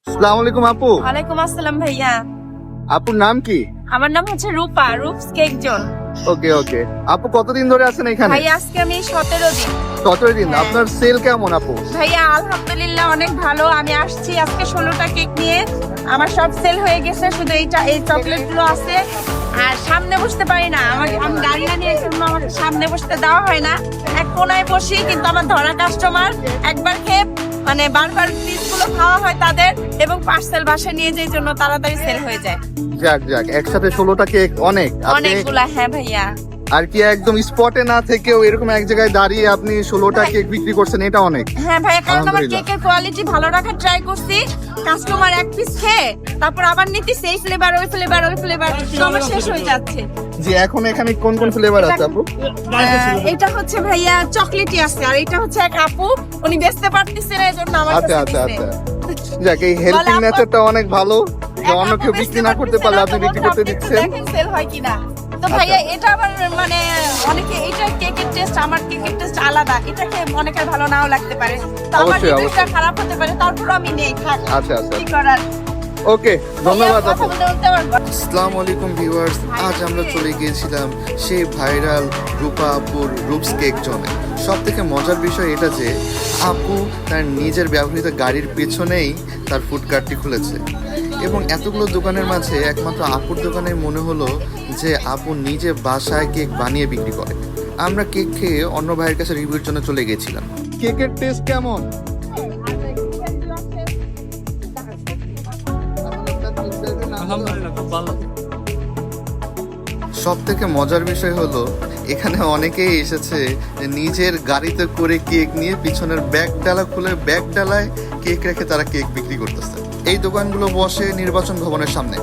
আসসালামু আলাইকুম আপু। ওয়ালাইকুম আসসালাম ভাইয়া। আপুর নাম কি? আমার নাম হচ্ছে রূপা, রূপস কেক জোন। ওকে ওকে। আপু কতদিন ধরে আছেন এখানে? ভাইয়া আজকে আমি 17 দিন। 17 দিন। হ্যাঁ। আপনার সেল কেমন আপু? ভাইয়া আলহামদুলিল্লাহ অনেক ভালো। আমি আসছি আজকে 16টা কেক নিয়ে। আমার সব সেল হয়ে গেছে, শুধু এই চকলেট গুলো আছে। আর সামনে বসতে পারি না, আমি গাড়ি না নিয়ে জন্য আমাকে সামনে বসতে দেওয়া হয় না। এক কোনায় বসি, কিন্তু আমার ধরা কাস্টমার একবার খেয়ে মানে বারবার পিস গুলো খাওয়া হয় তাদের, এবং পার্সেল বাসায় নিয়ে যাই জন্য তাড়াতাড়ি সেল হয়ে যায়। যাক যাক, একসাথে 16টা কেক অনেক। আপনি অনেকগুলা, হ্যাঁ ভাইয়া। আর কি একদম স্পটে না থেকেও এরকম এক জায়গায় দাঁড়িয়ে আপনি 16টা কেক বিক্রি করছেন, এটা অনেক। হ্যাঁ ভাইয়া, কারণ আমার আলহামদুলিল্লাহ। কেকের কোয়ালিটি ভালো রাখার ট্রাই করছি। কাস্টমার এক পিস খেয়ে তারপর আবার নিতেছে এই ফ্লেভার ওই ফ্লেভার ওই ফ্লেভার, আমার শেষ হয়ে যাচ্ছে। জি, এখন এখানে কোন কোন ফ্লেভার আছে আপু? এটা হচ্ছে ভাইয়া চকলেটই আছে, আর এটা হচ্ছে এক আপু, উনি বেচতে পারতেছে না এজন্য আমার আচ্ছা কাছে আচ্ছা দিছে। আচ্ছা। যাক, এই হেল্পিং আপু- নেচারটা অনেক ভালো যে এক অন্য আপু কেউ বেচতে বিক্রি না করতে পারতেছে পারলে না, আপনি তো বিক্রি বলছে করতে আপনি একটু দিচ্ছেন। দেখেন সেল হয় কিনা। তো ভাইয়া এটা আবার মানে অনেকে এটা কেকের টেস্ট, আমার কেকের টেস্ট আলাদা, এটাকে অনেকের ভালো নাও লাগতে পারে, তো আমার অবশ্যই, রিভিউটা অবশ্যই। খারাপ হতে পারে, তারপরও আমি নেই, থাক আচ্ছা আচ্ছা। কি করার। ওকে, ধন্যবাদ ভাইয়া, আপু। কথা বলতে বলতে আমার আসসালামু আলাইকুম ভিউয়ার্স, আজ আমরা চলে গিয়েছিলাম সেই ভাইরাল রূপা আপুর রূপস কেক জোনে। সব থেকে মজার বিষয় এটা যে আপু তার নিজের ব্যবহৃত গাড়ির পেছনেই তার ফুড কার্টটি খুলেছে, এবং এতগুলো দোকানের মাঝে একমাত্র আপুর দোকানে মনে হলো যে আপু নিজে বাসায় কেক বানিয়ে বিক্রি করে। আমরা কেক খেয়ে অন্য ভাইয়ের কাছে রিভিউর জন্য চলে গেছিলাম। কেকের টেস্ট কেমন? সব থেকে মজার বিষয় হলো এখানে অনেকেই এসেছে যে নিজের গাড়িতে করে কেক নিয়ে পিছনের ব্যাগ ডালা খুলে ব্যাগ ডালায় কেক রেখে তারা কেক বিক্রি করতেছে। এই দোকানগুলো বসে নির্বাচন ভবনের সামনে।